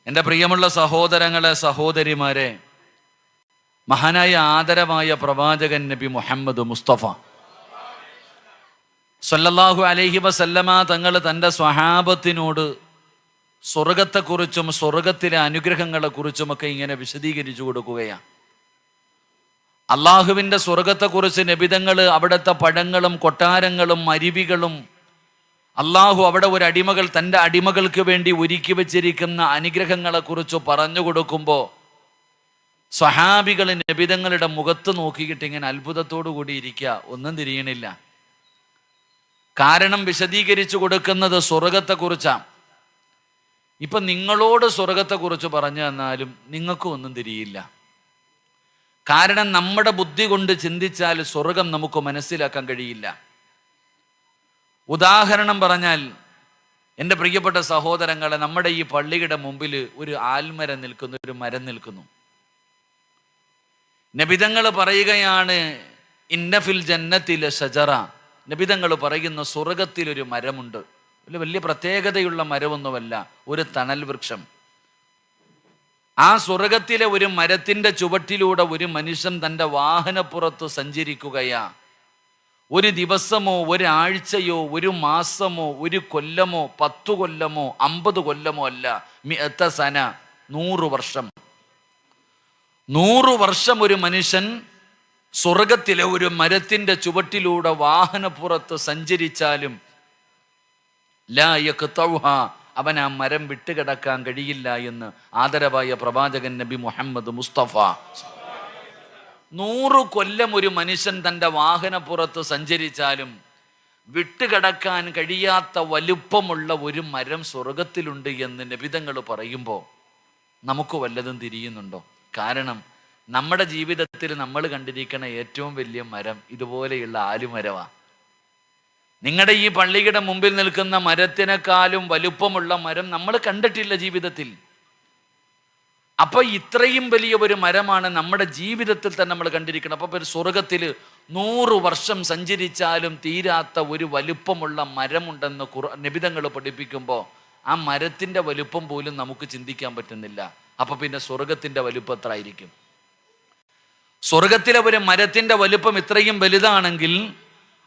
എൻ്റെ പ്രിയമുള്ള സഹോദരങ്ങളെ, സഹോദരിമാരെ, മഹാനായ ആദരവായ പ്രവാചകൻ നബി മുഹമ്മദ് മുസ്തഫ സല്ലല്ലാഹു അലൈഹി വസല്ലമ തങ്ങൾ തൻ്റെ സ്വഹാബത്തിനോട് സ്വർഗത്തെക്കുറിച്ചും സ്വർഗത്തിലെ അനുഗ്രഹങ്ങളെക്കുറിച്ചുമൊക്കെ ഇങ്ങനെ വിശദീകരിച്ചു കൊടുക്കുകയാണ്. അള്ളാഹുവിൻ്റെ സ്വർഗത്തെക്കുറിച്ച് നബിതങ്ങൾ അവിടുത്തെ പഴങ്ങളും കൊട്ടാരങ്ങളും അരുവികളും അള്ളാഹു അവിടെ ഒരു അടിമകൾ തൻ്റെ അടിമകൾക്ക് വേണ്ടി ഒരുക്കി വച്ചിരിക്കുന്ന അനുഗ്രഹങ്ങളെക്കുറിച്ച് പറഞ്ഞു കൊടുക്കുമ്പോൾ സ്വഹാബികൾ നബിതങ്ങളുടെ മുഖത്ത് നോക്കിയിട്ട് ഇങ്ങനെ അത്ഭുതത്തോടു കൂടി ഇരിക്കുക, ഒന്നും തിരിയണില്ല. കാരണം വിശദീകരിച്ചു കൊടുക്കുന്നത് സ്വർഗത്തെക്കുറിച്ചാണ്. ഇപ്പം നിങ്ങളോട് സ്വർഗത്തെക്കുറിച്ച് പറഞ്ഞു തന്നാലും നിങ്ങൾക്കും ഒന്നും തിരിയില്ല. കാരണം നമ്മുടെ ബുദ്ധി കൊണ്ട് ചിന്തിച്ചാൽ സ്വർഗം നമുക്ക് മനസ്സിലാക്കാൻ കഴിയില്ല. ഉദാഹരണം പറഞ്ഞാൽ, എൻ്റെ പ്രിയപ്പെട്ട സഹോദരങ്ങളെ, നമ്മുടെ ഈ പള്ളിയുടെ മുമ്പിൽ ഒരു ആൽമരം നിൽക്കുന്നു, ഒരു മരം നിൽക്കുന്നു. നബിതങ്ങൾ പറയുകയാണ്, ഇന്ന ഫിൽ ജന്നത്തിൽ ഷജറ. നബിതങ്ങൾ പറയുന്ന സ്വർഗത്തിലൊരു മരമുണ്ട്. വലിയ പ്രത്യേകതയുള്ള മരമൊന്നുമല്ല, ഒരു തണൽ വൃക്ഷം. ആ സ്വർഗത്തിലെ ഒരു മരത്തിൻ്റെ ചുവട്ടിലൂടെ ഒരു മനുഷ്യൻ തൻ്റെ വാഹനപ്പുറത്ത് സഞ്ചരിക്കുകയാ. ഒരു ദിവസമോ ഒരാഴ്ചയോ ഒരു മാസമോ ഒരു കൊല്ലമോ 10 കൊല്ലമോ 50 കൊല്ലമോ അല്ല, 100 സന, 100 വർഷം. 100 വർഷം ഒരു മനുഷ്യൻ സ്വർഗത്തിലെ ഒരു മരത്തിൻ്റെ ചുവട്ടിലൂടെ വാഹനപ്പുറത്ത് സഞ്ചരിച്ചാലും ലാ യഖ്തഉഹ, അവൻ ആ മരം വിട്ടുകിടക്കാൻ കഴിയില്ല എന്ന് ആദരവായ പ്രവാചകൻ നബി മുഹമ്മദ് മുസ്തഫ. 100 കൊല്ലം ഒരു മനുഷ്യൻ തൻ്റെ വാഹനപ്പുറത്ത് സഞ്ചരിച്ചാലും വിട്ടുകിടക്കാൻ കഴിയാത്ത വലുപ്പമുള്ള ഒരു മരം സ്വർഗത്തിലുണ്ട് എന്ന് നബിതങ്ങൾ പറയുമ്പോൾ നമുക്ക് വല്ലതും തിരിയുന്നുണ്ടോ? കാരണം നമ്മുടെ ജീവിതത്തിൽ നമ്മൾ കണ്ടിരിക്കുന്ന ഏറ്റവും വലിയ മരം ഇതുപോലെയുള്ള ആലുമരമാണ്. നിങ്ങളുടെ ഈ പള്ളിയുടെ മുമ്പിൽ നിൽക്കുന്ന മരത്തിനേക്കാളും വലുപ്പമുള്ള മരം നമ്മൾ കണ്ടിട്ടില്ല ജീവിതത്തിൽ. അപ്പൊ ഇത്രയും വലിയ ഒരു മരമാണ് നമ്മുടെ ജീവിതത്തിൽ തന്നെ നമ്മൾ കണ്ടിരിക്കണം. അപ്പൊ സ്വർഗത്തിൽ 100 വർഷം സഞ്ചരിച്ചാലും തീരാത്ത ഒരു വലുപ്പമുള്ള മരമുണ്ടെന്ന് നബിതങ്ങൾ പഠിപ്പിക്കുമ്പോൾ ആ മരത്തിന്റെ വലുപ്പം പോലും നമുക്ക് ചിന്തിക്കാൻ പറ്റുന്നില്ല. അപ്പൊ പിന്നെ സ്വർഗത്തിന്റെ വലുപ്പം എത്ര ആയിരിക്കും? സ്വർഗത്തിലെ ഒരു മരത്തിന്റെ വലുപ്പം ഇത്രയും വലുതാണെങ്കിൽ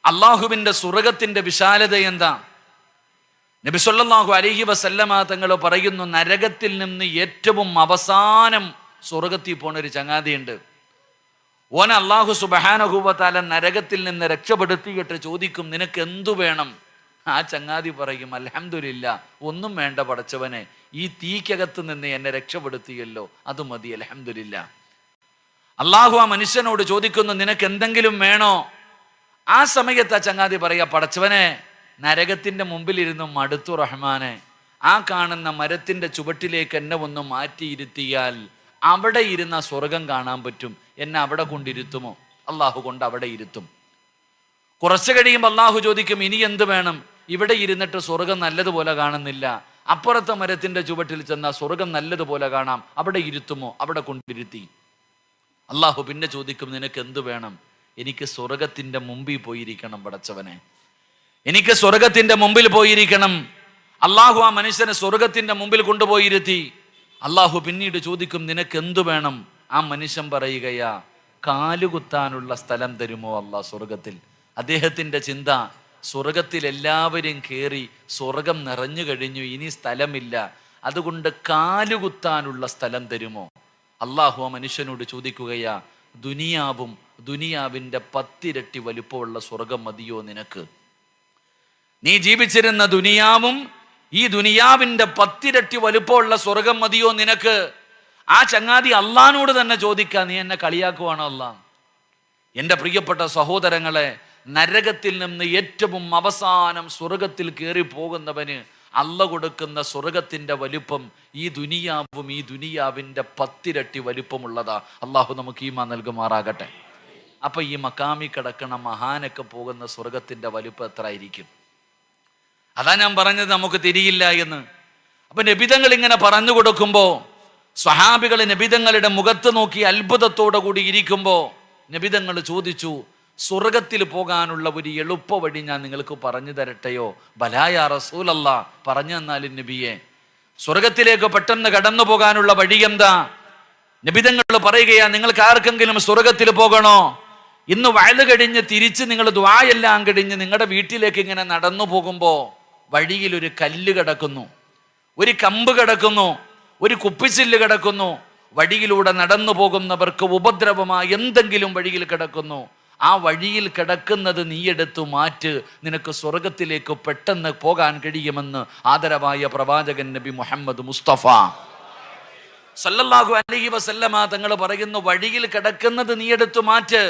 അള്ളാഹുവിൻ്റെ സ്വർഗത്തിന്റെ വിശാലത എന്താ? നബി സല്ലല്ലാഹു അലൈഹി വസല്ലമ തങ്ങൾ പറയുന്നു, നരകത്തിൽ നിന്ന് ഏറ്റവും അവസാനം സ്വർഗത്തിൽ പോണ ഒരു ചങ്ങാതിയുണ്ട്. ഓൻ അള്ളാഹു സുബ്ഹാനഹു വ തആല നരകത്തിൽ നിന്ന് രക്ഷപ്പെടുത്തിയിട്ട് ചോദിക്കും, നിനക്ക് എന്തു വേണം? ആ ചങ്ങാതി പറയും, അൽഹംദുലില്ലാ, ഒന്നും വേണ്ട പടച്ചവനെ, ഈ തീക്കകത്ത് നിന്ന് എന്നെ രക്ഷപ്പെടുത്തിയല്ലോ, അത് മതി, അൽഹംദുലില്ലാ. അള്ളാഹു ആ മനുഷ്യനോട് ചോദിക്കുന്നു, നിനക്ക് എന്തെങ്കിലും വേണോ? ആ സമയത്ത് ആ ചങ്ങാതി പറയാ, പടച്ചവനെ, നരകത്തിന്റെ മുമ്പിലിരുന്നു മടുത്തു റഹ്മാനെ, ആ കാണുന്ന മരത്തിന്റെ ചുവട്ടിലേക്ക് എന്നെ ഒന്ന് മാറ്റിയിരുത്തിയാൽ അവിടെ ഇരുന്ന സ്വർഗം കാണാൻ പറ്റും, എന്നെ അവിടെ കൊണ്ടിരുത്തുമോ? അള്ളാഹു കൊണ്ട് അവിടെ ഇരുത്തും. കുറച്ച് കഴിയുമ്പോൾ അള്ളാഹു ചോദിക്കും, ഇനി എന്ത് വേണം? ഇവിടെ ഇരുന്നിട്ട് സ്വർഗം നല്ലതുപോലെ കാണുന്നില്ല, അപ്പുറത്തെ മരത്തിന്റെ ചുവട്ടിൽ ചെന്നാൽ സ്വർഗം നല്ലതുപോലെ കാണാം, അവിടെ ഇരുത്തുമോ? അവിടെ കൊണ്ടിരുത്തി. അള്ളാഹു പിന്നെ ചോദിക്കും, നിനക്ക് എന്ത് വേണം? എനിക്ക് സ്വർഗത്തിന്റെ മുമ്പിൽ പോയിരിക്കണം പടച്ചവനെ, എനിക്ക് സ്വർഗത്തിന്റെ മുമ്പിൽ പോയിരിക്കണം. അള്ളാഹു ആ മനുഷ്യനെ സ്വർഗത്തിന്റെ മുമ്പിൽ കൊണ്ടുപോയിരുത്തി. അള്ളാഹു പിന്നീട് ചോദിക്കും, നിനക്ക് എന്തു വേണം? ആ മനുഷ്യൻ പറയുകയാ, കാലുകുത്താനുള്ള സ്ഥലം തരുമോ അള്ളാഹ് സ്വർഗത്തിൽ? അദ്ദേഹത്തിന്റെ ചിന്ത, സ്വർഗത്തിൽ എല്ലാവരും കയറി, സ്വർഗം നിറഞ്ഞു കഴിഞ്ഞു, ഇനി സ്ഥലമില്ല, അതുകൊണ്ട് കാലുകുത്താനുള്ള സ്ഥലം തരുമോ? അള്ളാഹു ആ മനുഷ്യനോട് ചോദിക്കുകയാ, ദുനിയാവും ദുനിയാവിൻ്റെ 10 ഇരട്ടി വലുപ്പമുള്ള സ്വർഗം മതിയോ നിനക്ക്? നീ ജീവിച്ചിരുന്ന ദുനിയാവും ഈ ദുനിയാവിൻ്റെ 10 ഇരട്ടി വലുപ്പമുള്ള സ്വർഗം മതിയോ നിനക്ക്? ആ ചങ്ങാതി അള്ളാഹിനോട് തന്നെ ചോദിക്കുക, നീ എന്നെ കളിയാക്കുവാണോ അല്ലാ? എൻ്റെ പ്രിയപ്പെട്ട സഹോദരങ്ങളെ, നരകത്തിൽ നിന്ന് ഏറ്റവും അവസാനം സ്വർഗത്തിൽ കയറി പോകുന്നവന് അള്ള കൊടുക്കുന്ന സ്വർഗത്തിന്റെ വലുപ്പം ഈ ദുനിയാവും ഈ ദുനിയാവിൻ്റെ 10 ഇരട്ടി വലുപ്പമുള്ളതാ. അള്ളാഹു നമുക്ക് ഈമാൻ നൽകുമാറാകട്ടെ. അപ്പൊ ഈ മക്കാമി കിടക്കണ മഹാനൊക്കെ പോകുന്ന സ്വർഗത്തിന്റെ വലുപ്പം എത്ര ആയിരിക്കും? അതാ ഞാൻ പറഞ്ഞത്, നമുക്ക് തിരിയില്ല എന്ന്. അപ്പൊ നബിതങ്ങൾ ഇങ്ങനെ പറഞ്ഞു കൊടുക്കുമ്പോ സ്വഹാബികൾ നബിതങ്ങളുടെ മുഖത്ത് നോക്കി അത്ഭുതത്തോടെ കൂടി ഇരിക്കുമ്പോ നബിതങ്ങൾ ചോദിച്ചു, സ്വർഗത്തിൽ പോകാനുള്ള ഒരു എളുപ്പ വഴി ഞാൻ നിങ്ങൾക്ക് പറഞ്ഞു തരട്ടെയോ? ബലാ യാ റസൂലല്ലാ, പറഞ്ഞു തന്നാലും നബിയെ. സ്വർഗത്തിലേക്ക് പെട്ടെന്ന് കടന്നു പോകാനുള്ള വഴി എന്താ? നബിതങ്ങൾ പറയുകയാ, നിങ്ങൾക്ക് ആർക്കെങ്കിലും സ്വർഗത്തിൽ പോകണോ? ഇന്ന് വയല് കഴിഞ്ഞ് തിരിച്ച് നിങ്ങൾ ദുആയെല്ലാം കഴിഞ്ഞ് നിങ്ങളുടെ വീട്ടിലേക്ക് ഇങ്ങനെ നടന്നു പോകുമ്പോ വഴിയിൽ ഒരു കല്ല് കിടക്കുന്നു, ഒരു കമ്പ് കിടക്കുന്നു, ഒരു കുപ്പിച്ചില്ല് കിടക്കുന്നു. വഴിയിലൂടെ നടന്നു പോകുന്നവർക്ക് ഉപദ്രവമായി എന്തെങ്കിലും വഴിയിൽ കിടക്കുന്നു. ആ വഴിയിൽ കിടക്കുന്നത് നീയെടുത്തു മാറ്റ്, നിനക്ക് സ്വർഗത്തിലേക്ക് പെട്ടെന്ന് പോകാൻ കഴിയുമെന്ന് ആദരവായ പ്രവാചകൻ നബി മുഹമ്മദ് മുസ്തഫ സല്ലല്ലാഹു അലൈഹി വസല്ലമ തങ്ങൾ പറയുന്നു, വഴിയിൽ കിടക്കുന്നത് നീയെടുത്തു മാറ്റ്,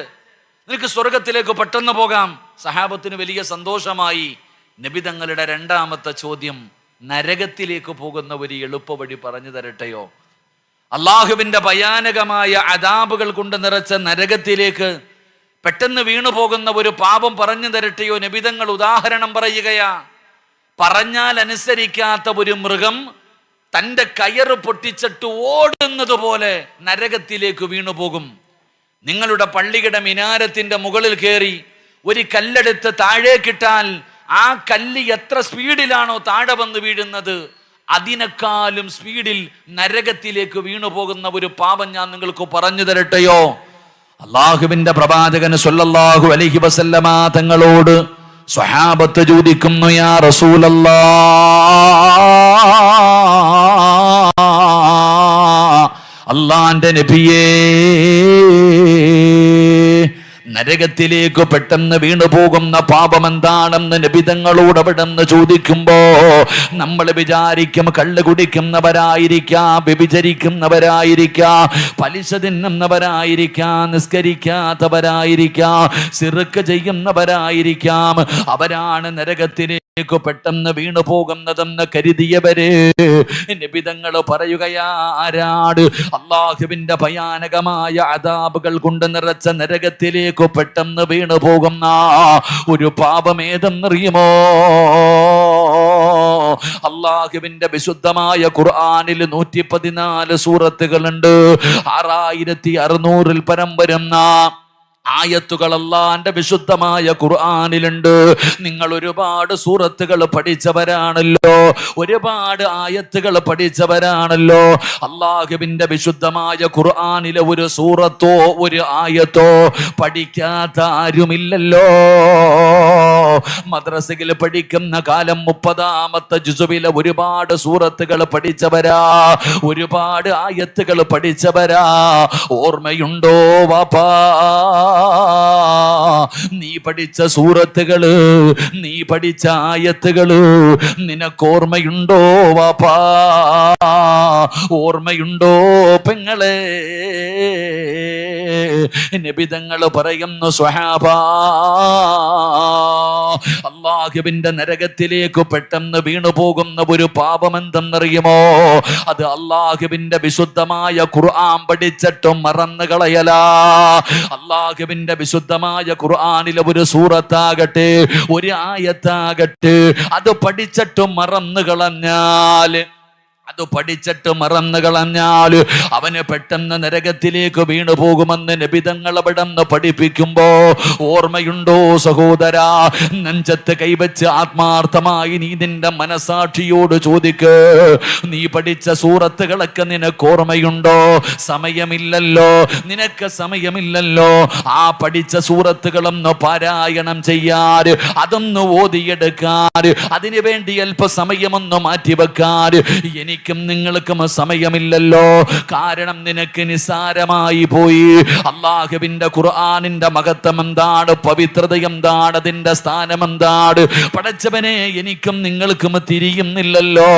നിനക്ക് സ്വർഗത്തിലേക്ക് പെട്ടെന്ന് പോകാം. സഹാബത്തിന് വലിയ സന്തോഷമായി. നബി തങ്ങളുടെ രണ്ടാമത്തെ ചോദ്യം, നരകത്തിലേക്ക് പോകുന്ന ഒരു എളുപ്പ വഴി പറഞ്ഞു തരട്ടെയോ? അള്ളാഹുവിന്റെ ഭയാനകമായ അദാബുകൾ കൊണ്ട് നിറച്ച നരകത്തിലേക്ക് പെട്ടെന്ന് വീണു പോകുന്ന ഒരു പാപം പറഞ്ഞു തരട്ടെയോ? നബിതങ്ങൾ ഉദാഹരണം പറയുകയാ. പറഞ്ഞാൽ അനുസരിക്കാത്ത ഒരു മൃഗം തൻ്റെ കയറ് പൊട്ടിച്ചിട്ട് ഓടുന്നത് പോലെ നരകത്തിലേക്ക് വീണു പോകും. നിങ്ങളുടെ പള്ളിയുടെ മിനാരത്തിന്റെ മുകളിൽ കയറി ഒരു കല്ലെടുത്ത് താഴേക്കിട്ടാൽ ആ കല്ല് എത്ര സ്പീഡിലാണോ താഴെ വന്ന് വീഴുന്നത്, അതിനേക്കാളും സ്പീഡിൽ നരകത്തിലേക്ക് വീണു പോകുന്ന ഒരു പാപം ഞാൻ നിങ്ങൾക്ക് പറഞ്ഞു തരട്ടെയോ? അള്ളാഹുവിന്റെ പ്രവാചകൻ സ്വല്ലല്ലാഹു അലൈഹി വസല്ലമ തങ്ങളോട് സ്വഹാബത്ത് ചോദിക്കുന്നു, യാ റസൂലല്ലാഹ്, അള്ളാന്റെ നബിയേ, നരകത്തിലേക്ക് പെട്ടെന്ന് വീണു പോകുന്ന പാപം എന്താണെന്ന് നബിതങ്ങളോട് അവിടെന്ന് ചോദിക്കുമ്പോ നമ്മൾ വിചാരിക്കും കള്ള് കുടിക്കുന്നവരായിരിക്കാം, വ്യഭിചരിക്കുന്നവരായിരിക്കാം, പലിശ തിന്നുന്നവരായിരിക്കാം, നിസ്കരിക്കാത്തവരായിരിക്കാം, സിറുക്ക് ചെയ്യുന്നവരായിരിക്കാം, അവരാണ് നരകത്തിലേക്ക് പെട്ടെന്ന് വീണു പോകുന്നതെന്ന് കരുതിയവര്. നബിതങ്ങൾ പറയുകയാ, ആരാട് അള്ളാഹുവിന്റെ ഭയാനകമായ അദാബുകൾ കൊണ്ട് നിറച്ച നരകത്തിലേക്ക് പെട്ടെന്ന് വീണു പോകുന്ന ഒരു പാപം ഏതെന്നറിയുമോ? അള്ളാഹുവിന്റെ വിശുദ്ധമായ ഖുർആനിൽ 114 സൂറത്തുകളുണ്ട്. 6600 പരം വരുന്ന ആയത്തുകൾ അല്ലാഹുവിന്റെ വിശുദ്ധമായ ഖുർആനിലുണ്ട്. നിങ്ങൾ ഒരുപാട് സൂറത്തുകൾ പഠിച്ചവരാണല്ലോ, ഒരുപാട് ആയത്തുകൾ പഠിച്ചവരാണല്ലോ. അള്ളാഹുവിന്റെ വിശുദ്ധമായ ഖുർആനിലെ ഒരു സൂറത്തോ ഒരു ആയത്തോ പഠിക്കാത്ത ആരുമില്ലല്ലോ. മദ്രസയിൽ പഠിക്കുന്ന കാലം 30ാമത്തെ ജുസുവിലെ ഒരുപാട് സൂറത്തുകൾ പഠിച്ചവരാ, ഒരുപാട് ആയത്തുകൾ പഠിച്ചവരാ. ഓർമ്മയുണ്ടോ വാപ്പാ? നീ പഠിച്ച സൂറത്തുകള്, നീ പഠിച്ച ആയത്തുകള് നിനക്കോർമ്മയുണ്ടോ വാപ്പാ? ഓർമ്മയുണ്ടോ പെങ്ങളെ? നബിതങ്ങൾ പറയുന്നു, സ്വഹാബാ, അള്ളാഹുവിന്റെ നരകത്തിലേക്ക് പെട്ടെന്ന് വീണു പോകുന്ന ഒരു പാപം എന്തെന്നറിയുമോ? അത് അള്ളാഹുവിന്റെ വിശുദ്ധമായ ഖുർആൻ പഠിച്ചിട്ടും മറന്നു കളയലാ. അള്ളാഹുവിന്റെ വിശുദ്ധമായ ഖുർആനിലെ ഒരു സൂറത്താകട്ടെ, ഒരു ആയത്താകട്ടെ, അത് പഠിച്ചിട്ടും മറന്നു കളഞ്ഞാൽ അവന് പെട്ടെന്ന് നരകത്തിലേക്ക് വീണു പോകുമെന്ന് നബിതങ്ങൾ അവിടെന്ന് പഠിപ്പിക്കുമ്പോ, ഓർമ്മയുണ്ടോ സഹോദരാ? നെഞ്ചത്ത് കൈവച്ച് ആത്മാർത്ഥമായി നീ നിന്റെ മനസാക്ഷിയോട് ചോദിക്ക്, നീ പഠിച്ച സൂറത്തുകളൊക്കെ നിനക്ക് ഓർമ്മയുണ്ടോ? സമയമില്ലല്ലോ, നിനക്ക് സമയമില്ലല്ലോ. ആ പഠിച്ച സൂറത്തുകളൊന്ന് പാരായണം ചെയ്യാറ്, അതൊന്ന് ഓതിയെടുക്കാറ്, അതിനു വേണ്ടി അല്പസമയമൊന്ന് മാറ്റിവെക്കാറ് എനിക്കും നിങ്ങൾക്കും സമയമില്ലല്ലോ. കാരണം നിനക്ക് നിസാരമായി പോയി. അള്ളാഹുവിന്റെ ഖുർആനിന്റെ മഹത്വം എന്താണ്, പവിത്രത എന്താണ്, അതിന്റെ സ്ഥാനം എന്താണ് പടച്ചവനെ എനിക്കും നിങ്ങൾക്കും തിരിയുന്നില്ലല്ലോ.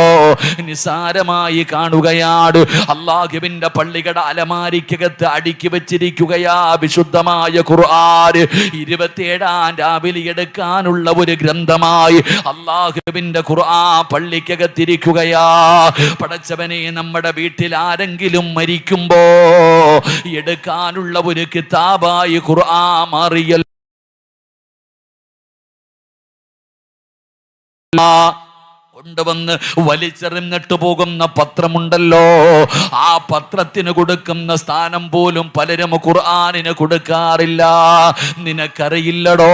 നിസാരമായി കാണുകയാണ്. അള്ളാഹുവിന്റെ പള്ളികളുടെ അലമാരിക്കകത്ത് അടുക്കി വെച്ചിരിക്കുകയാ വിശുദ്ധമായ ഖുർആൻ. 27-ാം രാവിലെ എടുക്കാനുള്ള ഒരു ഗ്രന്ഥമായി അള്ളാഹുവിന്റെ ഖുർആൻ പള്ളിക്കകത്തിരിക്കുകയാ. പടച്ചവനെ, നമ്മുടെ വീട്ടിൽ ആരെങ്കിലും മരിക്കുമ്പോ എടുക്കാനുള്ള ഒരു കിതാബായി ഖുർആൻ മാറിയല്ലോ. കൊണ്ടുവന്ന് വലിച്ചെറിഞ്ഞിട്ട് പോകുന്ന പത്രമുണ്ടല്ലോ, ആ പത്രത്തിന് കൊടുക്കുന്ന സ്ഥാനം പോലും പലരും ഖുർആനിന് കൊടുക്കാറില്ല. നിനക്കറിയില്ലടോ,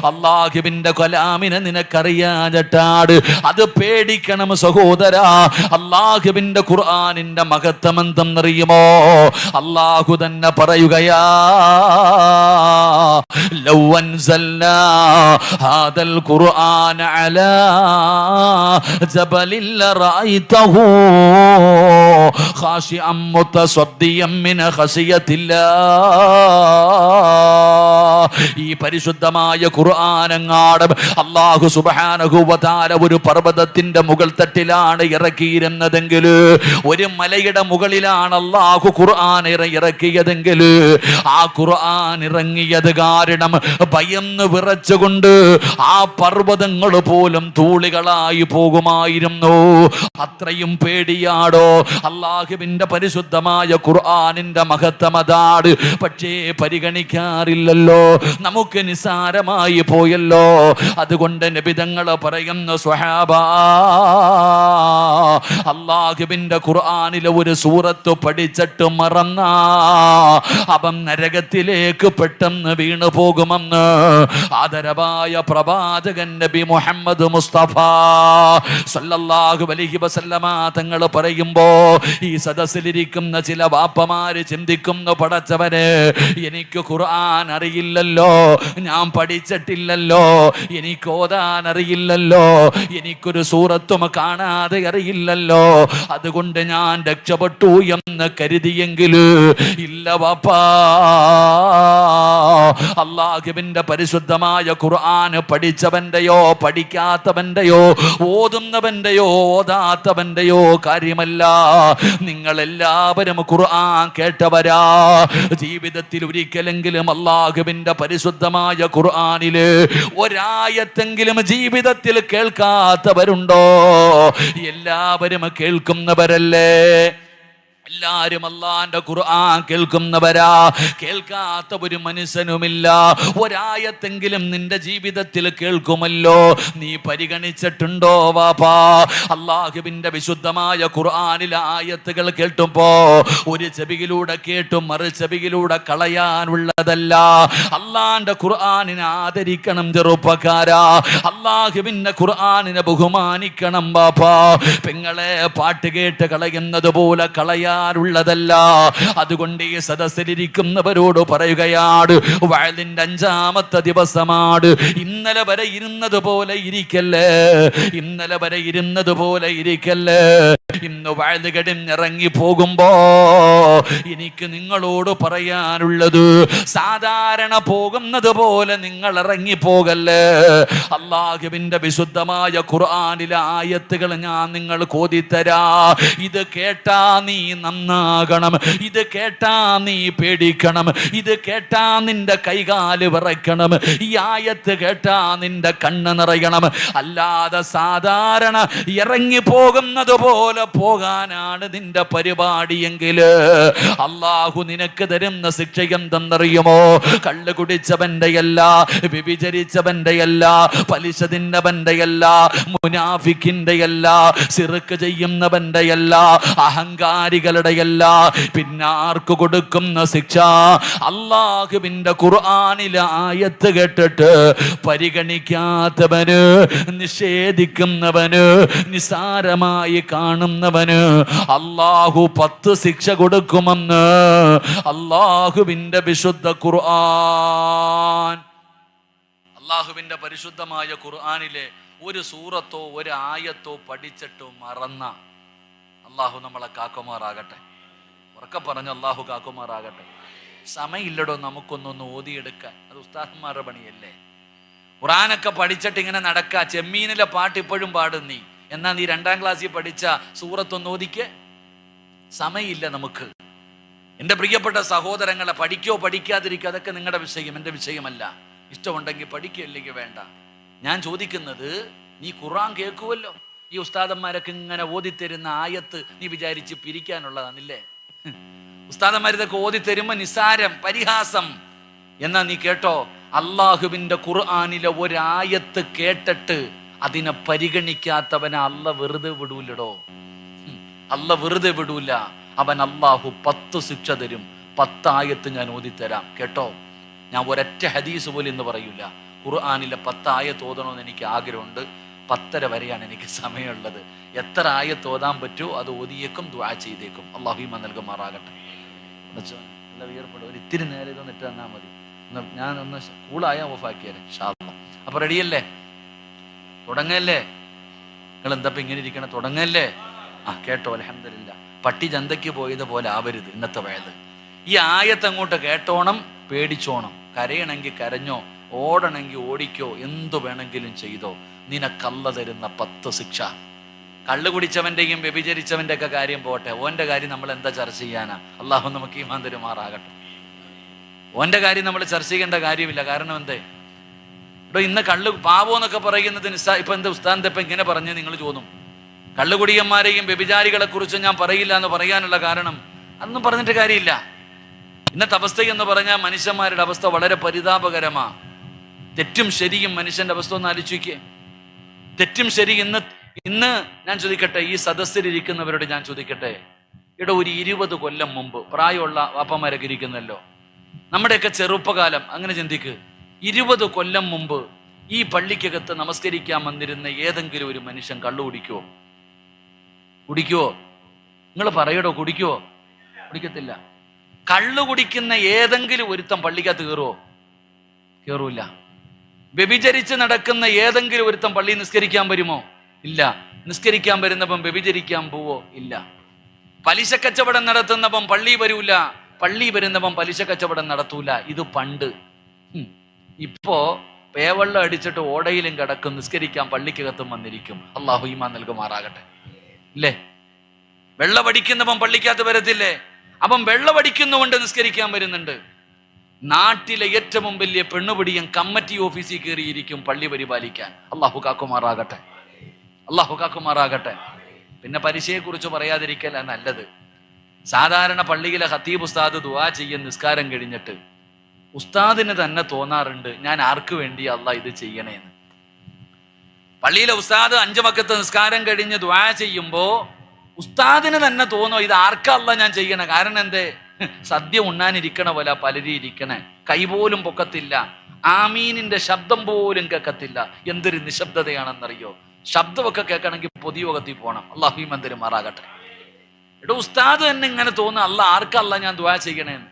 അല്ലാഹുവിന്റെ കലാമിനെ നിനക്കറിയാഞ്ഞിട്ടാണ്. അത് പേടിക്കണം സഹോദരാ. അല്ലാഹുവിന്റെ ഖുർആനിന്റെ മഹത്വം എന്തെന്നറിയുമോ? അല്ലാഹു തന്നെ പറയുകയാ, ലൗ അൻസൽനാ ഹാദൽ ഖുർആന അലാ ജബലിൻ ലറഅയ്തഹു ഖാശിഅൻ മുതസദ്ദിയൻ മിൻ ഖശിയത്തില്ലാഹ്. ഈ പരിശുദ്ധമായ ഖുർആനങ്ങാട് അല്ലാഹു സുബ്ഹാനഹു വ തആല ഒരു പർവ്വതത്തിന്റെ മുകൾ തട്ടിലാണ് ഇറക്കിയിരുന്നതെങ്കിൽ, ഒരു മലയുടെ മുകളിലാണ് അല്ലാഹു ഖുർആൻ ഇറക്കിയതെങ്കിൽ, ആ ഖുർആൻ ഇറങ്ങിയത് കാരണം ഭയന്ന് വിറച്ചുകൊണ്ട് ആ പർവ്വതങ്ങൾ പോലും തൂളികളായി പോകുമായിരുന്നു. അത്രയും പേടിയാടോ അല്ലാഹുവിന്റെ പരിശുദ്ധമായ ഖുർആനിന്റെ മഹത്വം അതാണ്. പക്ഷേ പരിഗണിക്കാറില്ലല്ലോ, നമുക്ക് നിസാരമായി പോയല്ലോ. അതുകൊണ്ട് നബി തങ്ങൾ പറയുന്ന സ്വഹാബാ, അല്ലാഹുവിന്റെ ഖുർആനിലെ ഒരു സൂറത്ത് പഠിച്ചിട്ട് മറന്ന അവൻ നരകത്തിലേക്ക് പെട്ടെന്ന് വീണു പോകുമെന്ന് ആദരവായ പ്രവാചകൻ നബി മുഹമ്മദ് മുസ്തഫ സല്ലല്ലാഹു അലൈഹി വസല്ലമ തങ്ങൾ പറയുമ്പോ ഈ സദസ്സിലിരിക്കുന്ന ചില വാപ്പമാര് ചിന്തിക്കുന്നു, പടച്ചവനെ എനിക്ക് ഖുർആൻ അറിയില്ലല്ലോ, ഞാൻ പഠിച്ചിട്ടില്ലല്ലോ, എനിക്ക് ഓതാൻ അറിയില്ലല്ലോ, എനിക്കൊരു സൂറത്തും കാണാതെ അറിയില്ലല്ലോ, അതുകൊണ്ട് ഞാൻ രക്ഷപ്പെട്ടു എന്ന് കരുതിയെങ്കിൽ ഇല്ല വാപ്പാ. അല്ലാഹുവിന്റെ പരിശുദ്ധമായ ഖുർആൻ പഠിച്ചവന്റെയോ പഠിക്കാത്തവന്റെയോ ഓതുന്നവന്റെയോ ഓതാത്തവന്റെയോ കാര്യമല്ല. നിങ്ങൾ എല്ലാവരും ഖുർആൻ കേട്ടവരാ. ജീവിതത്തിൽ ഒരിക്കലെങ്കിലും അല്ലാഹുവിന്റെ പരിശുദ്ധമായ ഖുർആനില് ഒരായത്തെങ്കിലും ജീവിതത്തിൽ കേൾക്കാത്തവരുണ്ടോ? എല്ലാവരും കേൾക്കുന്നവരല്ലേ? എല്ലാരും അല്ലാഹുവിന്റെ ഖുർആൻ കേൾക്കുന്നവരാ. കേൾക്കാത്ത ഒരു മനുഷ്യനുമില്ല. ഒരായത്തെങ്കിലും നിന്റെ ജീവിതത്തിൽ കേൾക്കുമല്ലോ. നീ പരിഗണിച്ചിട്ടുണ്ടോ വാപ്പാ? അല്ലാഹുവിന്റെ വിശുദ്ധമായ ഖുർആനിലെ ആയത്തുകൾ കേട്ടുമ്പോ ഒരു ചെവിയിലൂടെ കേട്ടും മറു ചെവിയിലൂടെ കളയാനുള്ളതല്ല. അല്ലാഹുവിന്റെ ഖുർആനിനെ ആദരിക്കണം ചെറുപ്പക്കാരാ. അല്ലാഹുവിന്റെ ഖുർആനിനെ ബഹുമാനിക്കണം വാപ്പാ. പെങ്ങളെ പാട്ട് കേട്ട് കളയുന്നത് പോലെ കളയാറുള്ളതല്ല. അതുകൊണ്ട് ഈ സദസ്സിലിരിക്കുന്നവരോട് പറയുകയാണ്, വഅലിന്റെ 5ാമത്തെ ദിവസമാണ്. ഇന്നലെ വരെ ഇരുന്നത് പോലെ ഇരിക്കല്ലേ, ഇന്നലെ വരെ ഇരുന്നത് പോലെ ഇരിക്കല്ലേ. ഇന്ന് വഅല് കഴിഞ്ഞിറങ്ങി പോകുമ്പോ എനിക്ക് നിങ്ങളോട് പറയാനുള്ളത്, സാധാരണ പോകുന്നത് പോലെ നിങ്ങൾ ഇറങ്ങി പോകല്ലേ. അല്ലാഹുവിന്റെ വിശുദ്ധമായ ഖുർആനിലെ ആയത്തുകൾ ഞാൻ നിങ്ങൾക്ക് ഓതിത്തരാ. ഇത് കേട്ടാ നീ നന്നാകണം, ഇത് കേട്ടാ നീ പേടിക്കണം, ഇത് കേട്ടാ നിന്റെ കൈകാല് വിറയ്ക്കണം, ഈ ആയത്ത് കേട്ടാ നിന്റെ കണ്ണ് നിറയണം. അല്ലാതെ സാധാരണ ഇറങ്ങി പോകുന്നത് പോലെ പോകാനാണ് നിന്റെ പരിപാടിയെങ്കിൽ അല്ലാഹു നിനക്ക് തരുന്ന ശിക്ഷ എന്തെന്നറിയുമോ? കള്ള് കുടിച്ചവന്റെയല്ല, വ്യഭിചരിച്ചവന്റെയല്ല, പലിശ തിന്നവന്റെയല്ല, മുനാഫിക്കിന്റെയല്ല, സിറുക്ക് ചെയ്യുന്നവന്റെയല്ല, അഹങ്കാരികളുടെയല്ല. പിന്നെ ആർക്ക് കൊടുക്കുന്ന ശിക്ഷ? അല്ലാഹുവിന്റെ ഖുർആനിലെ ആയത്ത് കേട്ടിട്ട് പരിഗണിക്കാത്തവന്, നിഷേധിക്കുന്നവന്, നിസാരമായി കാണുന്നവന് അല്ലാഹു 10 ശിക്ഷ കൊടുക്കുമെന്ന് അല്ലാഹുവിന്റെ വിശുദ്ധ ഖുർആൻ. അല്ലാഹുവിന്റെ പരിശുദ്ധമായ ഖുർആനിലെ ഒരു സൂറത്തോ ഒരു ആയത്തോ പഠിച്ചിട്ടോ മറന്ന അല്ലാഹു നമ്മളെ കാക്കുമാറാകട്ടെ. ഉറക്കെ പറഞ്ഞ അല്ലാഹു കാക്കുമാറാകട്ടെ. സമയമില്ലടോ നമുക്കൊന്നൊന്ന് ഓതിയെടുക്കാൻ, അത് ഉസ്താദന്മാരുടെ പണിയല്ലേ. ഖുർആനൊക്കെ പഠിച്ചിട്ട് ഇങ്ങനെ നടക്കുക. ചെമ്മീനിലെ പാട്ട് ഇപ്പോഴും പാടും നീ, എന്നാ നീ 2ാം ക്ലാസ്സിൽ പഠിച്ച സൂറത്തൊന്ന് ഓദിക്ക്. സമയമില്ല നമുക്ക്. എൻ്റെ പ്രിയപ്പെട്ട സഹോദരങ്ങളെ, പഠിക്കോ പഠിക്കാതിരിക്കുക അതൊക്കെ നിങ്ങളുടെ വിഷയം, എൻ്റെ വിഷയമല്ല. ഇഷ്ടമുണ്ടെങ്കിൽ പഠിക്കുക, ഇല്ലെങ്കിൽ വേണ്ട. ഞാൻ ചോദിക്കുന്നത്, നീ ഖുർആൻ കേൾക്കുമല്ലോ, ഈ ഉസ്താദന്മാരൊക്കെ ഇങ്ങനെ ഓതിത്തരുന്ന ആയത്ത് നീ വിചാരിച്ച് പിരിക്കാനുള്ളതാണില്ലേ? ഉസ്താദന്മാരിതൊക്കെ ഓതിത്തരുമ്പോ നിസാരം, പരിഹാസം. എന്നാ നീ കേട്ടോ, അള്ളാഹുവിന്റെ ഖുർആനിലെ ഒരായത്ത് കേട്ടിട്ട് അതിനെ പരിഗണിക്കാത്തവനെ അല്ല വെറുതെ വിടൂലടോ. അല്ല വെറുതെ വിടൂല. അവൻ അള്ളാഹു 10 ശിക്ഷ തരും. 10 ആയത്ത് ഞാൻ ഓതിത്തരാം കേട്ടോ. ഞാൻ ഒരൊറ്റ ഹദീസ് പോലും ഇന്ന് പറയൂല. ഖുർആനിലെ 10 ആയത്ത് ഓതണമെന്ന് എനിക്ക് ആഗ്രഹമുണ്ട്. 10:30 വരെയാണ് എനിക്ക് സമയമുള്ളത്. എത്ര ആയത്ത് ഓതാൻ പറ്റുമോ അത് ഓതിയേക്കും, ദുആ ചെയ്തേക്കും. അള്ളാഹു ഈമാൻ നൽകുമാറാകട്ടെ. നല്ല വിയർപ്പെടും. ഒരു ഇത്തിരി നേരം ഇതൊന്ന് ഇട്ട് തന്നാൽ മതി. ഞാൻ ഒന്ന് കൂളായ ഓഫാക്കിയാലേ ഇൻഷാ അല്ലാഹ്. അപ്പൊ റെഡിയല്ലേ? തുടങ്ങല്ലേ? നിങ്ങൾ എന്താ ഇങ്ങനെ ഇരിക്കണേ? തുടങ്ങല്ലേ? കേട്ടോ? അൽഹംദുലില്ലാ. പട്ടി ചന്തയ്ക്ക് പോയത് പോലെ ആവരുത് ഇന്നത്തെ വയത്. ഈ ആയത്ത് അങ്ങോട്ട് കേട്ടോണം, പേടിച്ചോണം. കരയണമെങ്കിൽ കരഞ്ഞോ, ഓടണമെങ്കിൽ ഓടിക്കോ, എന്തു വേണമെങ്കിലും ചെയ്തോ. നിനക്കല്ല തരുന്ന 10 ശിക്ഷ. കള്ളു കുടിച്ചവന്റെയും വ്യഭിചരിച്ചവന്റെ ഒക്കെ കാര്യം പോട്ടെ, ഓന്റെ കാര്യം നമ്മൾ എന്താ ചർച്ച ചെയ്യാനാ? അള്ളാഹു നമുക്ക് ഈമാൻ തരുമാറാകട്ടെ. ഓന്റെ കാര്യം നമ്മൾ ചർച്ച ചെയ്യേണ്ട കാര്യമില്ല. കാരണം എന്തേ ഇന്ന് കള്ളു പാവോന്നൊക്കെ പറയുന്നത് ഇപ്പൊ എന്താ ഉസ്താദ് ഇപ്പൊ ഇങ്ങനെ പറഞ്ഞ് നിങ്ങൾ ചോദിക്കും. കള്ളുകുടിയന്മാരെയും വ്യഭിചാരികളെ കുറിച്ച് ഞാൻ പറയില്ല എന്ന് പറയാനുള്ള കാരണം അതൊന്നും പറഞ്ഞിട്ട് കാര്യമില്ല. ഇന്നത്തെ അവസ്ഥ എന്ന് പറഞ്ഞാൽ മനുഷ്യന്മാരുടെ അവസ്ഥ വളരെ പരിതാപകരമാ. തെറ്റും ശരിയും മനുഷ്യന്റെ അവസ്ഥ ഒന്ന് ആലോചിക്കേ. തെറ്റും ശരി ഇന്ന് ഞാൻ ചോദിക്കട്ടെ, ഈ സദസ്സിലിരിക്കുന്നവരോട് ഞാൻ ചോദിക്കട്ടെ, ഇവിടെ ഒരു 20 കൊല്ലം മുമ്പ് പ്രായമുള്ള വാപ്പന്മാരൊക്കെ ഇരിക്കുന്നല്ലോ, നമ്മുടെയൊക്കെ ചെറുപ്പകാലം അങ്ങനെ ചിന്തിക്ക്. 20 കൊല്ലം മുമ്പ് ഈ പള്ളിക്കകത്ത് നമസ്കരിക്കാൻ വന്നിരുന്ന ഏതെങ്കിലും ഒരു മനുഷ്യൻ കള്ളു കുടിക്കുവോ? നിങ്ങൾ പറയടോ, കുടിക്കുവോ? കുടിക്കത്തില്ല. കള്ളു കുടിക്കുന്ന ഏതെങ്കിലും ഒരുത്തം പള്ളിക്കകത്ത് കയറൂല. വ്യഭിചരിച്ച് നടക്കുന്ന ഏതെങ്കിലും ഒരുത്തം പള്ളി നിസ്കരിക്കാൻ വരുമോ? ഇല്ല. നിസ്കരിക്കാൻ വരുന്നപ്പം വ്യഭിചരിക്കാൻ പോവോ? ഇല്ല. പലിശ കച്ചവടം നടത്തുന്നപ്പം പള്ളി വരൂല. പള്ളി വരുന്നപ്പം പലിശ കച്ചവടം നടത്തൂല. ഇത് പണ്ട്. ഇപ്പോ പേവെള്ളം അടിച്ചിട്ട് ഓടയിലും കിടക്കും, നിസ്കരിക്കാൻ പള്ളിക്കകത്തും വന്നിരിക്കും. അള്ളാഹു ഈമാൻ നൽകുമാറാകട്ടെ. ഇല്ലേ? വെള്ളമടിക്കുന്നവൻ പള്ളിക്കകത്ത് വരത്തില്ലേ? അപ്പം വെള്ളമടിക്കുന്നുകൊണ്ട് നിസ്കരിക്കാൻ വരുന്നുണ്ട്. നാട്ടിലെ ഏറ്റവും വലിയ പെണ്ണുപിടിയൻ കമ്മിറ്റി ഓഫീസിൽ കയറിയിരിക്കും പള്ളി പരിപാലിക്കാൻ. അള്ളാഹു കാക്കുമാറാകട്ടെ. അള്ളാഹു കാക്കുമാറാകട്ടെ. പിന്നെ പലിശയെ കുറിച്ച് പറയാതിരിക്കല നല്ലത്. സാധാരണ പള്ളിയിലെ ഖത്തീബ് ഉസ്താദ് ദുആ ചെയ്യുന്ന നിസ്കാരം കഴിഞ്ഞിട്ട് ഉസ്താദിന് തന്നെ തോന്നാറുണ്ട്, ഞാൻ ആർക്ക് വേണ്ടി അള്ളാഹ് ഇത് ചെയ്യണേന്ന്. പള്ളിയിലെ ഉസ്താദ് 5 വഖത്ത് നിസ്കാരം കഴിഞ്ഞ് ദുആ ചെയ്യുമ്പോ ഉസ്താദിന് തന്നെ തോന്നോ, ഇത് ആർക്കല്ല ഞാൻ ചെയ്യണേ. കാരണം എന്തേ? സദ്യ ഉണ്ണാനിരിക്കണ പോലെ പലരും ഇരിക്കണേ, കൈപോലും പൊക്കത്തില്ല, ആമീനിന്റെ ശബ്ദം പോലും കേൾക്കത്തില്ല. എന്തൊരു നിശബ്ദതയാണെന്നറിയോ? ശബ്ദമൊക്കെ കേൾക്കണമെങ്കിൽ പൊതുയോഗത്തിൽ പോകണം. അള്ളാഹു ഈമാൻ തരുമാറാകട്ടെ. ഉസ്താദ് തന്നെ ഇങ്ങനെ തോന്നുക, അല്ല ആർക്കല്ല ഞാൻ ദുആ ചെയ്യണേന്ന്.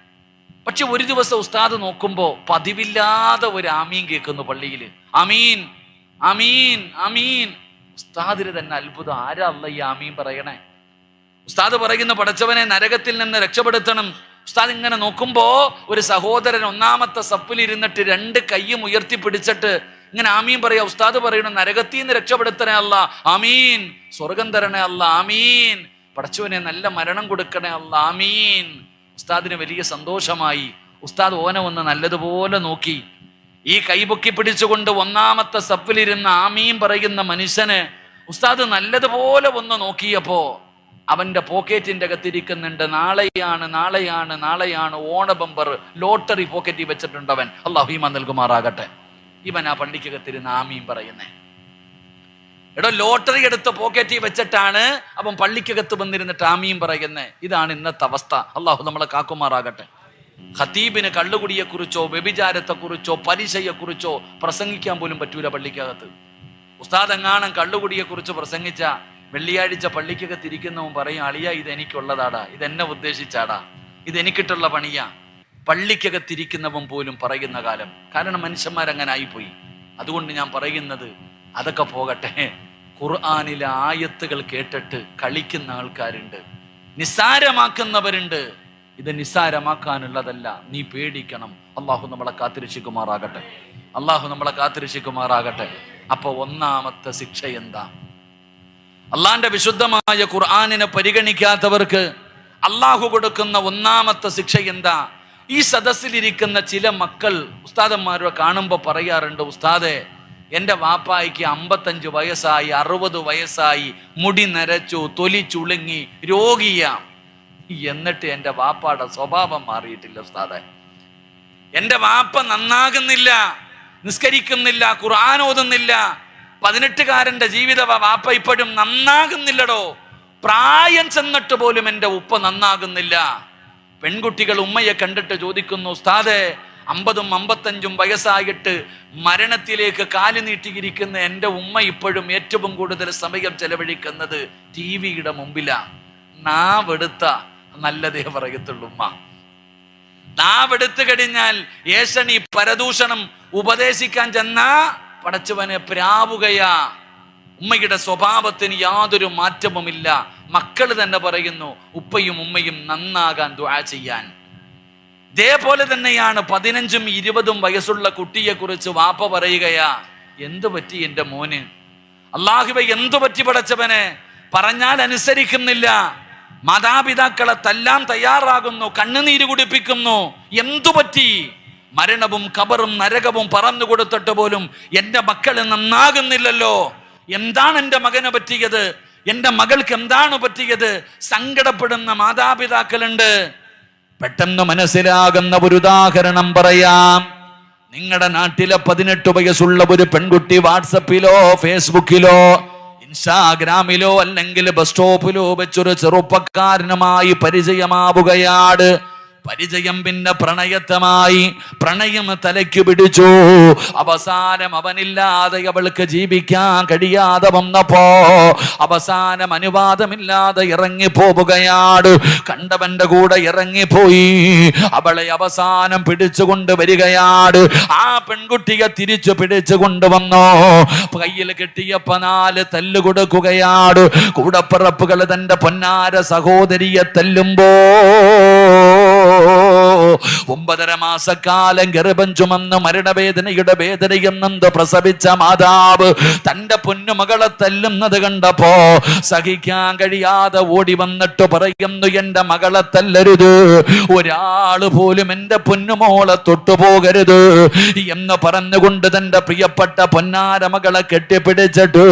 പക്ഷെ ഒരു ദിവസം ഉസ്താദ് നോക്കുമ്പോ പതിവില്ലാതെ ഒരു ആമീൻ കേൾക്കുന്നു പള്ളിയിൽ. ആമീൻ ആമീൻ ആമീൻ. ഉസ്താദിന് തന്നെ അത്ഭുതം, ആരാ അല്ല ഈ ആമീൻ പറയണേ? ഉസ്താദ് പറയുന്ന പടച്ചവനെ നരകത്തിൽ നിന്ന് രക്ഷപ്പെടുത്തണം. ഉസ്താദ് ഇങ്ങനെ നോക്കുമ്പോ ഒരു സഹോദരൻ 1-ാമത്തെ സഫിൽ ഇരുന്നിട്ട് 2 കൈയും ഉയർത്തിപ്പിടിച്ചിട്ട് ഇങ്ങനെ ആമീൻ പറയാ. ഉസ്താദ് പറയണം, നരകത്തിൽ നിന്ന് രക്ഷപ്പെടുത്തണേ അല്ല, ആമീൻ. സ്വർഗം തരണേ അല്ല, ആമീൻ. പടച്ചവനെ നല്ല മരണം കൊടുക്കണേ അല്ല, ആമീൻ. ഉസ്താദിന് വലിയ സന്തോഷമായി. ഉസ്താദ് ഓനെ ഒന്ന് നല്ലതുപോലെ നോക്കി. ഈ കൈപൊക്കി പിടിച്ചുകൊണ്ട് 1-ാമത്തെ സഫിലിരുന്ന ആമീൻ പറയുന്ന മനുഷ്യന് ഉസ്താദ് നല്ലതുപോലെ ഒന്ന് നോക്കിയപ്പോ അവന്റെ പോക്കറ്റിന്റെ അകത്തിരിക്കുന്നുണ്ട്, നാളെയാണ് നാളെയാണ് നാളെയാണ് ഓണ ബമ്പർ ലോട്ടറി പോക്കറ്റിൽ വെച്ചിട്ടുണ്ട് അവൻ. അല്ലാഹു ഈമാൻ നൽകുമാറാകട്ടെ. ഇവൻ ആ പള്ളിക്കകത്തിരുന്ന് ആമീൻ പറയുന്നേ. ലോട്ടറി എടുത്ത് പോക്കറ്റിൽ വെച്ചിട്ടാണ് അവൻ പള്ളിക്കകത്ത് വന്നിരുന്നിട്ട് ആമീൻ പറയുന്നേ. ഇതാണ് ഇന്നത്തെ അവസ്ഥ. അള്ളാഹു നമ്മളെ കാക്കുമാറാകട്ടെ. ഖത്തീബിന് കള്ളുകുടിയെക്കുറിച്ചോ വ്യഭിചാരത്തെക്കുറിച്ചോ പലിശയെക്കുറിച്ചോ പ്രസംഗിക്കാൻ പോലും പറ്റൂല പള്ളിക്കകത്ത്. ഉസ്താദ് എങ്ങാനും കള്ളുകുടിയെക്കുറിച്ച് പ്രസംഗിച്ച വെള്ളിയാഴ്ച പള്ളിക്കകത്ത് ഇരിക്കുന്നവൻ പറയും, അളിയ ഇത് എനിക്കുള്ളതാടാ, ഇതെന്നെ ഉദ്ദേശിച്ചാടാ, ഇതെനിക്കിട്ടുള്ള പണിയാ. പള്ളിക്കകത്തിരിക്കുന്നവൻ പോലും പറയുന്ന കാലം. കാരണം മനുഷ്യന്മാരങ്ങനെ ആയിപ്പോയി. അതുകൊണ്ട് ഞാൻ പറയുന്നത് അതൊക്കെ പോകട്ടെ. ഖുർആനിലെ ആയത്തുകൾ കേട്ടിട്ട് കളിക്കുന്ന ആൾക്കാരുണ്ട്, നിസ്സാരമാക്കുന്നവരുണ്ട്. ഇത് നിസ്സാരമാക്കാനുള്ളതല്ല, നീ പേടിക്കണം. അള്ളാഹു നമ്മളെ കാത്തിരക്ഷിക്കുമാറാകട്ടെ. അള്ളാഹു നമ്മളെ കാത്തിരക്ഷിക്കുമാറാകട്ടെ. അപ്പൊ 1-ാമത്തെ ശിക്ഷ എന്താ? അള്ളാന്റെ വിശുദ്ധമായ ഖുർആനിനെ പരിഗണിക്കാത്തവർക്ക് അള്ളാഹു കൊടുക്കുന്ന 1-ാമത്തെ ശിക്ഷ എന്താ? ഈ സദസ്സിലിരിക്കുന്ന ചില മക്കൾ ഉസ്താദന്മാരെ കാണുമ്പോൾ പറയാറുണ്ട്, ഉസ്താദെ എൻ്റെ വാപ്പായ്ക്ക് 55 വയസ്സായി, 60 വയസ്സായി, മുടി നരച്ചു, തൊലി ചുളുങ്ങി, രോഗിയാ, എന്നിട്ട് എൻ്റെ വാപ്പാടെ സ്വഭാവം മാറിയിട്ടില്ല ഉസ്താദെ. എൻ്റെ വാപ്പ നന്നാകുന്നില്ല, നിസ്കരിക്കുന്നില്ല, ഖുർആൻ ഓതുന്നില്ല, 18കാരന്റെ ജീവിത വാപ്പ ഇപ്പോഴും നന്നാകുന്നില്ലടോ. പ്രായം ചെന്നിട്ട് പോലും എൻ്റെ ഉപ്പ നന്നാകുന്നില്ല. പെൺകുട്ടികൾ ഉമ്മയെ കണ്ടിട്ട് ചോദിക്കുന്നു, ഉസ്താദേ 50ഉം 55ഉം വയസ്സായിട്ട് മരണത്തിലേക്ക് കാല് നീട്ടിയിരിക്കുന്ന എൻ്റെ ഉമ്മ ഇപ്പോഴും ഏറ്റവും കൂടുതൽ സമയം ചെലവഴിക്കുന്നത് TV-യുടെ മുമ്പിലാ. നാവെടുത്ത നല്ലതേ പറയത്തുള്ളൂ ഉമ്മ. നാവെടുത്തു കഴിഞ്ഞാൽ ഏഷണി പരദൂഷണം ഉപദേശിക്കാൻ ചെന്നാ പടച്ചവനെ പ്രാവുകയാ. ഉമ്മയുടെ സ്വഭാവത്തിന് യാതൊരു മാറ്റവുമില്ല. മക്കൾ തന്നെ പറയുന്നു ഉപ്പയും ഉമ്മയും നന്നാകാൻ ദുആ ചെയ്യാൻ. ഇതേപോലെ തന്നെയാണ് 15ഉം 20ഉം വയസ്സുള്ള കുട്ടിയെ കുറിച്ച് വാപ്പ പറയുകയാ, എന്തു പറ്റി എൻ്റെ മോന്? അല്ലാഹുവേ എന്തു പറ്റി പടച്ചവനെ? പറഞ്ഞാൽ അനുസരിക്കുന്നില്ല. മാതാപിതാക്കളെ തല്ലാൻ തയ്യാറാകുന്നു, കണ്ണുനീര് കുടിപ്പിക്കുന്നു. എന്തു പറ്റി? മരണവും ഖബറും നരകവും പറഞ്ഞു കൊടുത്തിട്ട് പോലും എൻ്റെ മക്കൾ നന്നാകുന്നില്ലല്ലോ. എന്താണ് എൻ്റെ മകന് പറ്റിയത്? എൻ്റെ മകൾക്ക് എന്താണ് പറ്റിയത്? സങ്കടപ്പെടുന്ന മാതാപിതാക്കളുണ്ട്. പെട്ടെന്ന് മനസ്സിലാകുന്ന ഒരു ഉദാഹരണം പറയാം. നിങ്ങളുടെ നാട്ടിലെ 18 വയസ്സുള്ള ഒരു പെൺകുട്ടി വാട്സപ്പിലോ ഫേസ്ബുക്കിലോ ഇൻസ്റ്റാഗ്രാമിലോ അല്ലെങ്കിൽ ബസ് സ്റ്റോപ്പിലോ വെച്ചൊരു ചെറുപ്പക്കാരനുമായി പരിചയമാവുകയാണ്. പരിചയം പിന്നെ പ്രണയത്തമായി. പ്രണയം തലയ്ക്ക് പിടിച്ചു. അവസാനം അവനില്ലാതെ അവൾക്ക് ജീവിക്കാൻ കഴിയാതെ വന്നപ്പോ അവസാനം അനുവാദമില്ലാതെ ഇറങ്ങിപ്പോവുകയാണ്. കണ്ടവന്റെ കൂടെ ഇറങ്ങിപ്പോയി. അവളെ അവസാനം പിടിച്ചുകൊണ്ട് വരികയാണ്. ആ പെൺകുട്ടിയെ തിരിച്ചു പിടിച്ചു കൊണ്ടുവന്നോ. കയ്യിൽ കിട്ടിയപ്പോ 4 തല്ല് കൊടുക്കുകയാണ്. കൂടപ്പിറപ്പുകൾ തന്റെ പൊന്നാര സഹോദരിയെ തല്ലുമ്പോ 9.5 മാസക്കാലം ഗർഭം ചുമന്ന് മരണവേദനയുടെ വേദനയും നൊന്ത് പ്രസവിച്ച മാതാവ് തന്റെ പൊന്നുമകളെ തല്ലുന്നത് കണ്ടപ്പോ സഹിക്കാൻ കഴിയാതെ ഓടി വന്നിട്ട് പറയുന്നു, എന്റെ മകളെ തല്ലരുത്, ഒരാള് പോലും എന്റെ പൊന്നുമോളെ തൊട്ടുപോകരുത് എന്ന് പറഞ്ഞുകൊണ്ട് തന്റെ പ്രിയപ്പെട്ട പൊന്നാര മകളെ കെട്ടിപ്പിടിച്ചിട്ട്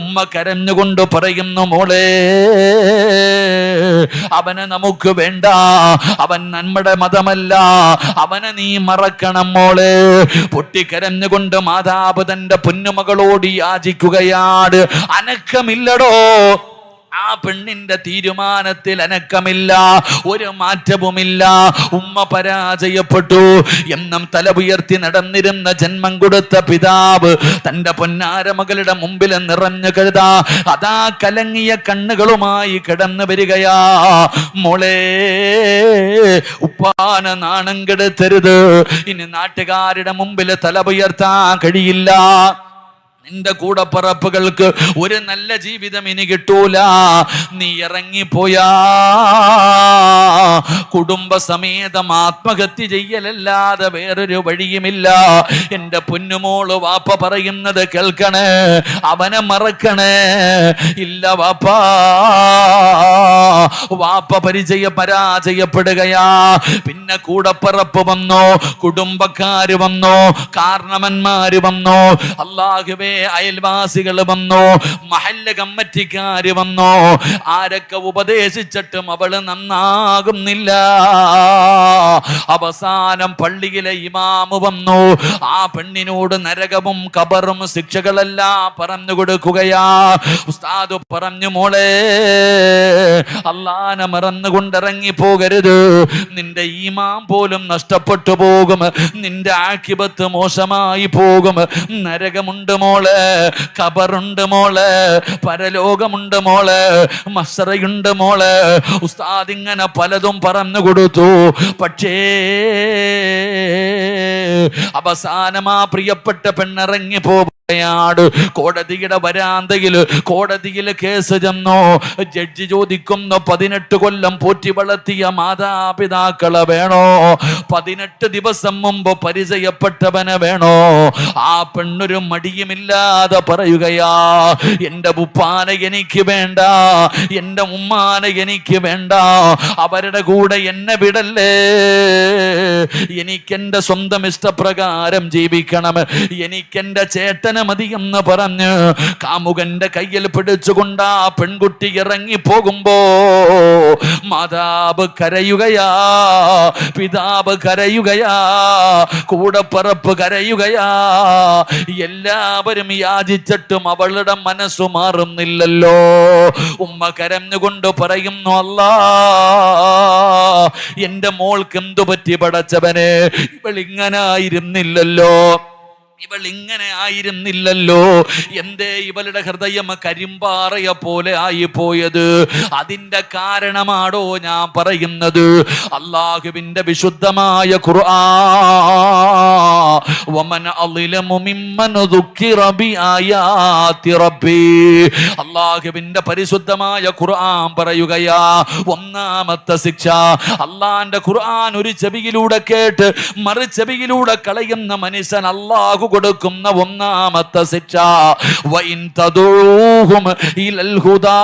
ഉമ്മ കരഞ്ഞുകൊണ്ട് പറയുന്നു, മോളെ അവനെ നമുക്ക് വേണ്ട, അവൻ നമ്മുടെ മതമല്ല, അവനെ നീ മറക്കണം മോളെ. പൊട്ടിക്കരഞ്ഞുകൊണ്ട് മാതാവ് തന്റെ പൊന്നുമകളോട് യാചിക്കുകയാണ്. അനക്കമില്ലടോ. ആ പെണ്ണിന്റെ തീരുമാനത്തിൽ അനക്കമില്ല, ഒരു മാറ്റവുമില്ല. ഉമ്മ പരാജയപ്പെട്ടു. എന്നും തല ഉയർത്തി നടന്നിരുന്ന ജന്മം കൊടുത്ത പിതാവ് തന്റെ പൊന്നാര മകളുടെ മുമ്പിൽ നിറഞ്ഞു കഴുതാ അതാ കലങ്ങിയ കണ്ണുകളുമായി കിടന്നു വരികയാ. മോളെ, ഉപ്പാന നാണം കെടുത്തരുത്. ഇനി നാട്ടുകാരുടെ മുമ്പിൽ തല ഉയർത്താൻ കഴിയില്ല. നിന്റെ കൂടപ്പറപ്പുകൾക്ക് ഒരു നല്ല ജീവിതം ഇനി കിട്ടൂല. നീ ഇറങ്ങിപ്പോയാ കുടുംബസമേതം ആത്മഹത്യ ചെയ്യലല്ലാതെ വേറൊരു വഴിയുമില്ല. എൻ്റെ പൊന്നുമോള് വാപ്പ പറയുന്നത് കേൾക്കണേ, അവനെ മറക്കണേ. ഇല്ല വാപ്പാ, വാപ്പ പരാജയപ്പെടുകയാ. പിന്നെ കൂടപ്പറപ്പ് വന്നോ, കുടുംബക്കാര് വന്നോ, കാരണവന്മാര് വന്നോ, അല്ലാഹുവേ അയൽവാസികൾ വന്നോ, മഹല്ല് കമ്മിറ്റിക്കാര് വന്നോ. ആരൊക്കെ ഉപദേശിച്ചിട്ടും അവള് നന്നാകുന്നില്ല. അവസാനം പള്ളിയിലെ ഇമാമ് വന്നു. ആ പെണ്ണിനോട് നരകവും ഖബറും ശിക്ഷകളെല്ലാം പറഞ്ഞു കൊടുക്കുകയാ. ഉസ്താദ് പറഞ്ഞു, മോളെ അല്ലാഹനെ മറന്നുകൊണ്ടിറങ്ങി പോകരുത്. നിന്റെ ഈമാൻ പോലും നഷ്ടപ്പെട്ടു പോകും. നിന്റെ ആഖിബത്ത് മോശമായി പോകും. നരകമുണ്ട് മോളെ, ഖബറുണ്ട് മോളെ, പരലോകമുണ്ട് മോളെ, മസ്റയുണ്ട് മോളെ. ഉസ്താദ് ഇങ്ങനെ പലതും പറഞ്ഞു കൊടുത്തു. പക്ഷേ അവസാനം ആ പ്രിയപ്പെട്ട പെണ്ണിറങ്ങി പോകും. കോടതിയുടെ വരാന്തയിൽ കോടതിയിൽ കേസ് ചെന്നോ. ജഡ്ജി ചോദിക്കുന്നു, 18 കൊല്ലം പോറ്റി വളർത്തിയ മാതാപിതാക്കളെ വേണോ? 18 ദിവസം മുമ്പ് പരിചയപ്പെട്ടവനെ വേണോ? ആ പെണ്ണൊരു മടിയുമില്ലാതെ പറയുകയാ, എന്റെ ഉപ്പാനെ എനിക്ക് വേണ്ട, എന്റെ ഉമ്മാനെ എനിക്ക് വേണ്ട, അവരുടെ കൂടെ എന്നെ വിടല്ലേ. എനിക്കെന്റെ സ്വന്തം ഇഷ്ടപ്രകാരം ജീവിക്കണം. എനിക്കെന്റെ ചേട്ടൻ വേദന മതിയെന്ന് പറഞ്ഞ് കാമുകന്റെ കയ്യിൽ പിടിച്ചുകൊണ്ട് ആ പെൺകുട്ടി ഇറങ്ങി പോകുമ്പോ മാതാവ് കരയുകയാ, പിതാവ് കരയുകയാ, കൂടപ്പിറപ്പ് കരയുകയാ. എല്ലാവരും യാചിച്ചിട്ടും അവളുടെ മനസ്സു മാറുന്നില്ലല്ലോ. ഉമ്മ കരഞ്ഞുകൊണ്ട് പറയുന്നു, അല്ലാ എന്റെ മോൾക്ക് എന്തു പറ്റി പടച്ചവനെ, ഇവളിങ്ങനായിരുന്നില്ലല്ലോ, ഇവളിങ്ങനെ ആയിരുന്നില്ലല്ലോ, എന്തേ ഇവളുടെ ഹൃദയം കരിമ്പാറയ പോലെ ആയിപ്പോയത്? അതിന്റെ കാരണമാണോ ഞാൻ പറയുന്നത്? അല്ലാഹുവിന്റെ വിശുദ്ധമായ ഖുർആൻ, വമൻ അളിലമു മിമ്മൻ ദുക്കിറ ബിആയാതി റബ്ബി, അല്ലാഹുവിന്റെ പരിശുദ്ധമായ ഖുർആൻ പറയുകയാ, ഒന്നാമത്തെ ശിക്ഷ, അല്ലാഹുവിന്റെ ഖുർആൻ ഒരു ചെവിയിലൂടെ കേട്ട് മറു ചെവിയിലൂടെ കളയുന്ന മനുഷ്യൻ അല്ലാഹു കൊടുക്കുന്ന ഒന്നാമത്തെ ശിക്ഷ, വഇൻ തദഊഹും ഇലൽ ഹുദാ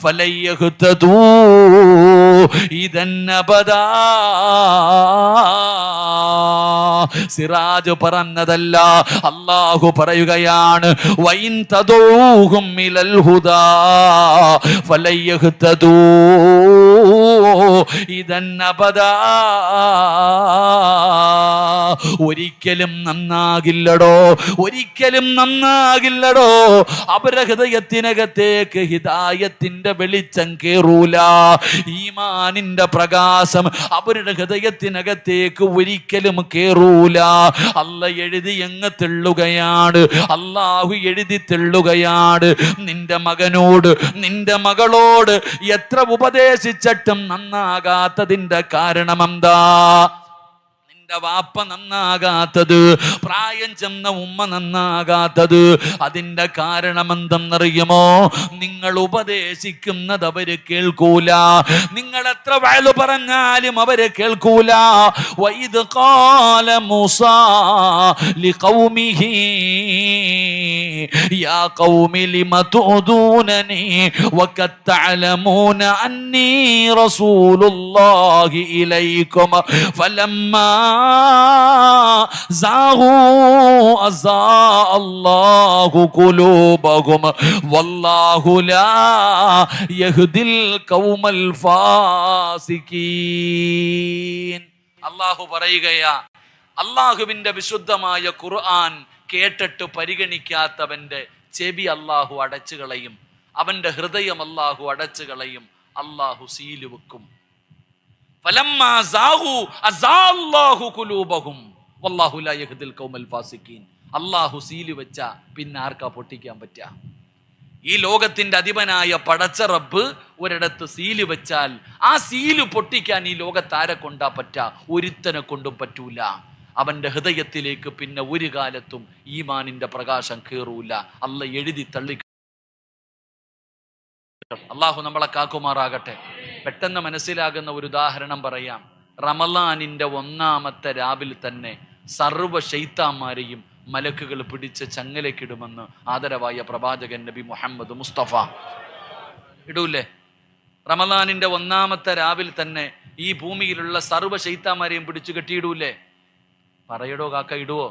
ഫലയഹ്തദൂ ഇദൻ അബദാ. സിറാജ് പറഞ്ഞതല്ല, അല്ലാഹു പറയുകയാണ്, വഇൻ തദഊഹും ഇലൽ ഹുദാ ഫലയഹ്തദൂ ഇദൻ അബദാ. ഒരിക്കലും നന്നാകില്ലടോ, ഒരിക്കലും നന്നാകില്ലടോ. അവരുടെ ഹൃദയത്തിനകത്തേക്ക് ഹിദായത്തിന്റെ വെളിച്ചം കേറൂല, ഈമാനിന്റെ പ്രകാശം അവരുടെ ഹൃദയത്തിനകത്തേക്ക് ഒരിക്കലും കേറൂല. അല്ല എഴുതി എങ്ങ് തെള്ളുകയാണ്, അല്ലാഹു എഴുതി തെള്ളുകയാണ്. നിന്റെ മകനോട് നിന്റെ മകളോട് എത്ര ഉപദേശിച്ചിട്ടും നന്നാകാത്തതിന്റെ കാരണം എന്താ? നിന്റെ വാപ്പ നന്നാകാത്തത്, പ്രായം ചെന്ന ഉമ്മ നന്നാകാത്തത്, അതിന്റെ കാരണം എന്തെന്നറിയുമോ? നിങ്ങൾ ഉപദേശിക്കുന്നത് അവര് കേൾക്കൂല, നിങ്ങൾ എത്ര വഅ്ള് പറഞ്ഞാലും അവര് കേൾക്കൂല. വഇദ് ഖാല മൂസാ ലിഖൗമിഹി യാ ഖൗമി ലിമ തുദൂനനി വഖദ് തഅലമൂന അന്നീ റസൂലുള്ളാഹി ഇലൈക്കും ഫലമ്മാ അല്ലാഹു ഖുലൂബഹും വല്ലാഹു ലാ യഹ്ദിൽ ഖൗമൽ ഫാസിഖീൻ. അല്ലാഹു പറയുകയാ, അല്ലാഹുവിന്റെ വിശുദ്ധമായ ഖുർആൻ കേട്ടിട്ട് പരിഗണിക്കാത്തവന്റെ ചെവി അല്ലാഹു അടച്ചു കളയും, അവന്റെ ഹൃദയം അല്ലാഹു അടച്ചു കളയും, അല്ലാഹു സീല് വെക്കും. ഫലമ്മാ സാഹു അസാല്ലാഹു ഖുലൂബഹും വല്ലാഹു ലാ യഹ്ദിൽ ഖൗമൽ ഫാസിഖീൻ. അല്ലാഹു സീല് വെച്ച പിന്നെ ആർക്കാ പൊട്ടിക്കാൻ പറ്റുക? ഈ ലോകത്തിന്റെ അധിപനായ പടച്ച റബ്ബ് ഒരിടത്ത് സീല് വെച്ചാൽ ആ സീല് പൊട്ടിക്കാൻ ഈ ലോകത്താരെ കൊണ്ടാ പറ്റാ? ഒരുത്തനെ കൊണ്ടും പറ്റൂല. അവന്റെ ഹൃദയത്തിലേക്ക് പിന്നെ ഒരു കാലത്തും ഈമാനിന്റെ പ്രകാശം കേറൂല. അല്ല എഴുതി തള്ളി. അള്ളാഹു നമ്മളെ കാക്കുമാറാകട്ടെ. പെട്ടെന്ന് മനസ്സിലാകുന്ന ഒരു ഉദാഹരണം പറയാം. റമളാനിന്റെ ഒന്നാമത്തെ രാവിൽ തന്നെ സർവ്വ ശൈത്താന്മാരെയും മലക്കുകൾ പിടിച്ച് ചങ്ങലക്കിടുമെന്ന് ആദരവായ പ്രവാചകൻ നബി മുഹമ്മദ് മുസ്തഫ. ഇടൂല്ലേ? റമളാനിന്റെ ഒന്നാമത്തെ രാവിൽ തന്നെ ഈ ഭൂമിയിലുള്ള സർവ്വ ശൈത്താന്മാരെയും പിടിച്ചു കെട്ടിയിടൂല്ലേ? പറയടോ കാക്ക, ഇടുവോ?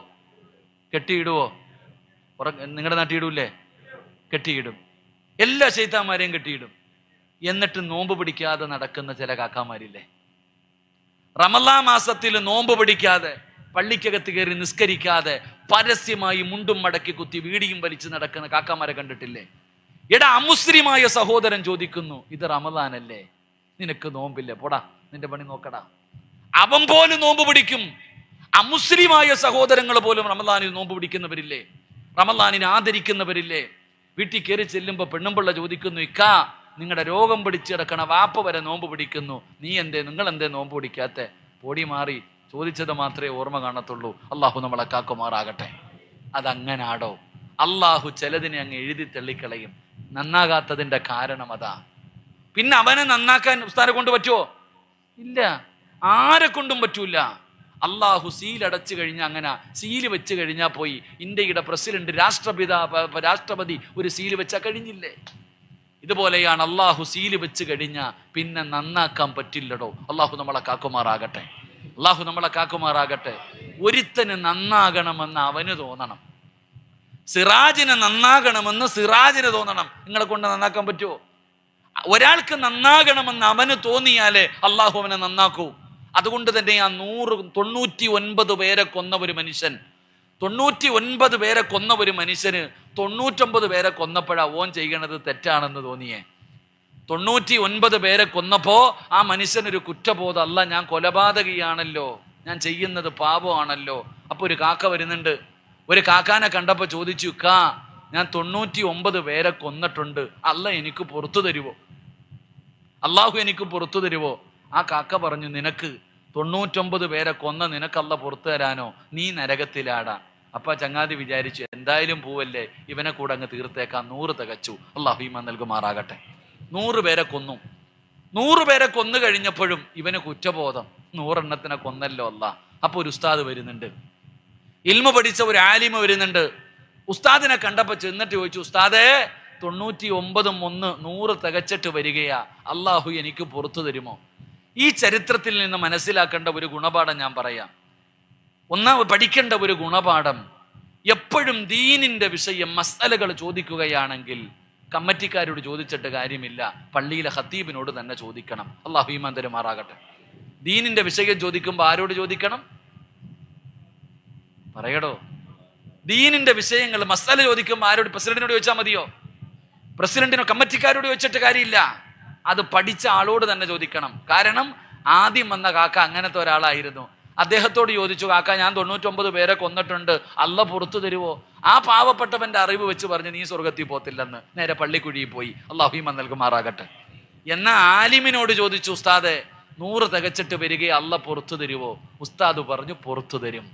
കെട്ടിയിടുവോ? നിങ്ങളുടെ നാട്ടിൽ ഇടൂല്ലേ? കെട്ടിയിടും. എല്ലാ ശൈത്താന്മാരെയും കെട്ടിയിടും. എന്നിട്ട് നോമ്പ് പിടിക്കാതെ നടക്കുന്ന ചില കാക്കാമാരില്ലേ? റമളാൻ മാസത്തിൽ നോമ്പ് പിടിക്കാതെ പള്ളിക്കകത്ത് കയറി നിസ്കരിക്കാതെ പരസ്യമായി മുണ്ടും മടക്കി കുത്തി വീടിയും വലിച്ചു നടക്കുന്ന കാക്കാമാരെ കണ്ടിട്ടില്ലേ? എടാ, അമുസ്ലിമായ സഹോദരൻ ചോദിക്കുന്നു, ഇത് റമളാനല്ലേ, നിനക്ക് നോമ്പില്ലേ? പോടാ, നിന്റെ പണി നോക്കടാ. അവൻ പോലും നോമ്പ് പിടിക്കും. അമുസ്ലിമായ സഹോദരങ്ങൾ പോലും റമളാനിൽ നോമ്പ് പിടിക്കുന്നവരില്ലേ? റമളാനിനെ ആദരിക്കുന്നവരില്ലേ? വീട്ടിൽ കയറി ചെല്ലുമ്പോൾ പെണ്ണുമ്പിള്ള ചോദിക്കുന്നു, ഇക്കാ നിങ്ങളുടെ രോഗം പിടിച്ചു കിടക്കണ വാപ്പ വരെ നോമ്പ് പിടിക്കുന്നു, നിങ്ങൾ എന്തേ നോമ്പ് പിടിക്കാത്ത? പൊടി മാറി ചോദിച്ചത് മാത്രമേ ഓർമ്മ കാണത്തുള്ളൂ. അള്ളാഹു നമ്മളെ കാക്കുമാറാകട്ടെ. അതങ്ങനാടോ? അള്ളാഹു ചിലതിനെ അങ്ങ് എഴുതി തള്ളിക്കളയും. നന്നാകാത്തതിന്റെ കാരണം അതാ. പിന്നെ അവനെ നന്നാക്കാൻ ഉസ്താദിനെ കൊണ്ട് പറ്റുമോ? ഇല്ല, ആരെ കൊണ്ടും പറ്റൂല. അള്ളാഹു സീലടച്ചു കഴിഞ്ഞാൽ അങ്ങനെ സീല് വെച്ച് കഴിഞ്ഞാൽ പോയി. ഇന്ത്യയുടെ പ്രസിഡന്റ്, രാഷ്ട്രപതി ഒരു സീല് വെച്ചാൽ കഴിഞ്ഞില്ലേ? ഇതുപോലെയാണ് അള്ളാഹു സീല് വെച്ച് കഴിഞ്ഞാൽ പിന്നെ നന്നാക്കാൻ പറ്റില്ലടോ. അള്ളാഹു നമ്മളെ കാക്കുമാറാകട്ടെ. അള്ളാഹു നമ്മളെ കാക്കുമാറാകട്ടെ. ഒരുത്തന് നന്നാകണമെന്ന് അവന് തോന്നണം. സിറാജിന് നന്നാകണമെന്ന് സിറാജിന് തോന്നണം. നിങ്ങളെ കൊണ്ട് നന്നാക്കാൻ പറ്റുമോ? ഒരാൾക്ക് നന്നാകണമെന്ന് അവന് തോന്നിയാലേ അള്ളാഹു അവനെ നന്നാക്കൂ. അതുകൊണ്ട് തന്നെ ആ 99 പേരെ കൊന്ന ഒരു മനുഷ്യൻ, 99 പേരെ കൊന്ന ഒരു മനുഷ്യന് 99 പേരെ കൊന്നപ്പോഴാ ഓൻ ചെയ്യണത് തെറ്റാണെന്ന് തോന്നിയേ. 99 പേരെ കൊന്നപ്പോ ആ മനുഷ്യനൊരു കുറ്റബോധം, അല്ല ഞാൻ കൊലപാതകിയാണല്ലോ, ഞാൻ ചെയ്യുന്നത് പാപമാണല്ലോ. അപ്പൊ ഒരു കാക്ക വരുന്നുണ്ട്. ഒരു കാക്കാനെ കണ്ടപ്പോ ചോദിച്ചു, ഞാൻ 99 പേരെ കൊന്നിട്ടുണ്ട്, അല്ല എനിക്ക് പുറത്തു തരുവോ? അള്ളാഹു എനിക്ക് പുറത്തു തരുവോ? ആ കാക്ക പറഞ്ഞു, നിനക്ക് 99 പേരെ കൊന്ന നിനക്കല്ല പുറത്തു തരാനോ? നീ നരകത്തിലാടാ. അപ്പൊ ചങ്ങാതി വിചാരിച്ചു, എന്തായാലും പോവല്ലേ, ഇവനെ കൂടെ അങ്ങ് തീർത്തേക്കാം. 100 തികച്ചു. അള്ളാഹു ഈമാൻ നൽകുമാറാകട്ടെ. 100 പേരെ കൊന്നു. 100 പേരെ കൊന്നു കഴിഞ്ഞപ്പോഴും ഇവന് കുറ്റബോധം, 100 എണ്ണത്തിനെ കൊന്നല്ലോ അല്ല. അപ്പൊ ഒരു ഉസ്താദ് വരുന്നുണ്ട്, ഇൽമ പഠിച്ച ഒരു ആലിമ വരുന്നുണ്ട്. ഉസ്താദിനെ കണ്ടപ്പോ ചെന്നിട്ട് ചോദിച്ചു, ഉസ്താദേ 99 100 തികച്ചിട്ട് വരികയാ, അള്ളാഹു എനിക്ക് പുറത്തു തരുമോ? ഈ ചരിത്രത്തിൽ നിന്ന് മനസ്സിലാക്കേണ്ട ഒരു ഗുണപാഠം ഞാൻ പറയാം. പഠിക്കേണ്ട ഒരു ഗുണപാഠം, എപ്പോഴും ദീനിന്റെ വിഷയം മസ്അലകൾ ചോദിക്കുകയാണെങ്കിൽ കമ്മിറ്റിക്കാരോട് ചോദിച്ചിട്ട് കാര്യമില്ല, പള്ളിയിലെ ഖത്തീബിനോട് തന്നെ ചോദിക്കണം. അള്ളാഹു ഈമാൻ തരുമാറാകട്ടെ. ദീനിന്റെ വിഷയം ചോദിക്കുമ്പോൾ ആരോട് ചോദിക്കണം? പറയടോ. ദീനിന്റെ വിഷയങ്ങൾ മസ്അല ചോദിക്കുമ്പോൾ ആരോട്? പ്രസിഡന്റിനോട് ചോദിച്ചാൽ മതിയോ? പ്രസിഡന്റിനോ കമ്മിറ്റിക്കാരോട് ചോദിച്ചിട്ട് കാര്യമില്ല, അത് പഠിച്ച ആളോട് തന്നെ ചോദിക്കണം. കാരണം ആദ്യം വന്ന കാക്ക അങ്ങനത്തെ ഒരാളായിരുന്നു. അദ്ദേഹത്തോട് ചോദിച്ചു, കാക്ക ഞാൻ 99 പേരെ കൊന്നിട്ടുണ്ട്, അല്ല പുറത്തു തരുവോ? ആ പാവപ്പെട്ടവന്റെ അറിവ് വെച്ച് പറഞ്ഞു, നീ സ്വർഗത്തിൽ പോത്തില്ലെന്ന്. നേരെ പള്ളിക്കുഴിയിൽ പോയി. അല്ലാഹു ഈമാൻ നൽകുമാറാകട്ടെ. എന്നാ ആലിമിനോട് ചോദിച്ചു, ഉസ്താദെ 100 തികച്ചിട്ട് വരികയെ, അല്ല പുറത്തു തരുവോ? ഉസ്താദ് പറഞ്ഞു, പുറത്തു തരും.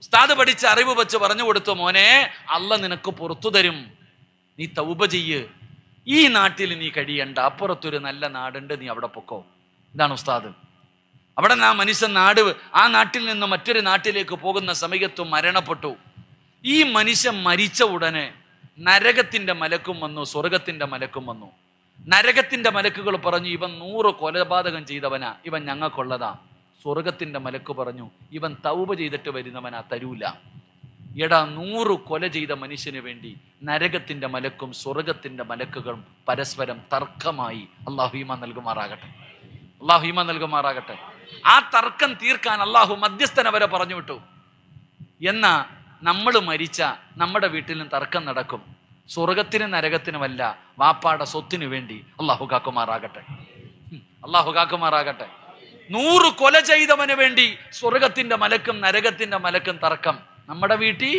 ഉസ്താദ് പഠിച്ച അറിവ് വെച്ച് പറഞ്ഞു കൊടുത്തു, മോനെ അല്ല നിനക്ക് പുറത്തു തരും, നീ തൗബ ചെയ്യ്, ഈ നാട്ടിൽ നീ കഴിയണ്ട, അപ്പുറത്തൊരു നല്ല നാടുണ്ട്, നീ അവിടെ പൊക്കോ. ഇതാണ് ഉസ്താദ്. അവിടെ ആ മനുഷ്യൻ ആ നാട്ടിൽ നിന്ന് മറ്റൊരു നാട്ടിലേക്ക് പോകുന്ന സമയത്ത് മരണപ്പെട്ടു. ഈ മനുഷ്യൻ മരിച്ച ഉടനെ നരകത്തിന്റെ മലക്കും വന്നു, സ്വർഗത്തിന്റെ മലക്കും വന്നു. നരകത്തിന്റെ മലക്കുകൾ പറഞ്ഞു, ഇവൻ 100 കൊലപാതകം ചെയ്തവനാ, ഇവൻ ഞങ്ങൾക്കുള്ളതാ. സ്വർഗത്തിന്റെ മലക്ക് പറഞ്ഞു, ഇവൻ തൗബ ചെയ്തിട്ട് വരുന്നവനാ, തരൂല. എടാ, 100 കൊല ചെയ്ത മനുഷ്യന് വേണ്ടി നരകത്തിന്റെ മലക്കും സ്വർഗത്തിന്റെ മലക്കുകളും പരസ്പരം തർക്കമായി. അല്ലാഹു ഈമാൻ നൽകുമാറാകട്ടെ. അല്ലാഹു ഈമാൻ നൽകുമാറാകട്ടെ. ആ തർക്കം തീർക്കാൻ അല്ലാഹു മധ്യസ്ഥനെ വരെ പറഞ്ഞു വിട്ടു. എന്നാ നമ്മൾ മരിച്ച നമ്മുടെ വീട്ടിലും തർക്കം നടക്കും. സ്വർഗത്തിനും നരകത്തിനുമല്ല, വാപ്പാടെ സ്വത്തിനു വേണ്ടി. അല്ലാഹു കാക്കുമാറാകട്ടെ. അല്ലാഹു കാക്കുമാറാകട്ടെ. 100 കൊല ചെയ്തവന് വേണ്ടി സ്വർഗത്തിന്റെ മലക്കും നരകത്തിന്റെ മലക്കും തർക്കം. നമ്മുടെ വീട്ടിൽ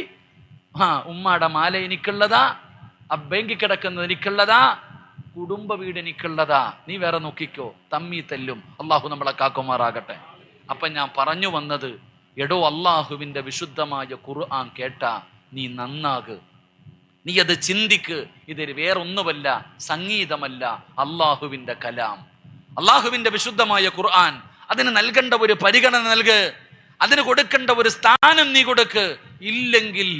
ഉമ്മാടെ മാല എനിക്കുള്ളതാ, ആ ബാങ്കിൽ കിടക്കുന്നത് എനിക്കുള്ളതാ, കുടുംബ വീട് എനിക്കുള്ളതാ, നീ വേറെ നോക്കിക്കോ, തമ്മി തല്ലും. അള്ളാഹു നമ്മളെ കാക്കുമാറാകട്ടെ. അപ്പൊ ഞാൻ പറഞ്ഞു വന്നത്, എടോ അള്ളാഹുവിന്റെ വിശുദ്ധമായ ഖുർആൻ കേട്ടാ നീ നന്നാക്, നീ അത് ചിന്തിക്ക്. ഇത് വേറൊന്നുമല്ല, സംഗീതമല്ല, അള്ളാഹുവിന്റെ കലാം, അള്ളാഹുവിന്റെ വിശുദ്ധമായ ഖുർആൻ. അതിന് നൽകേണ്ട ഒരു പരിഗണന നൽക്, അതിന് കൊടുക്കേണ്ട ഒരു സ്ഥാനം നീ കൊടുക്ക്. ഇല്ലെങ്കിൽ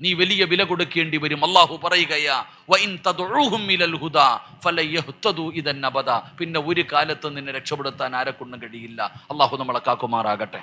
നീ വലിയ വില കൊടുക്കേണ്ടി വരും. അള്ളാഹു പറയുകയാ, വഇൻ തദ്ഉഹും ഇലൽ ഹുദാ ഫലയഹ്തദു ഇദൻ അബദ. പിന്നെ ഒരു കാലത്ത് നിന്നെ രക്ഷപ്പെടുത്താൻ ആരെക്കൊണ്ടും കഴിയില്ല. അള്ളാഹു നമ്മളെ കാക്കുമാറാകട്ടെ.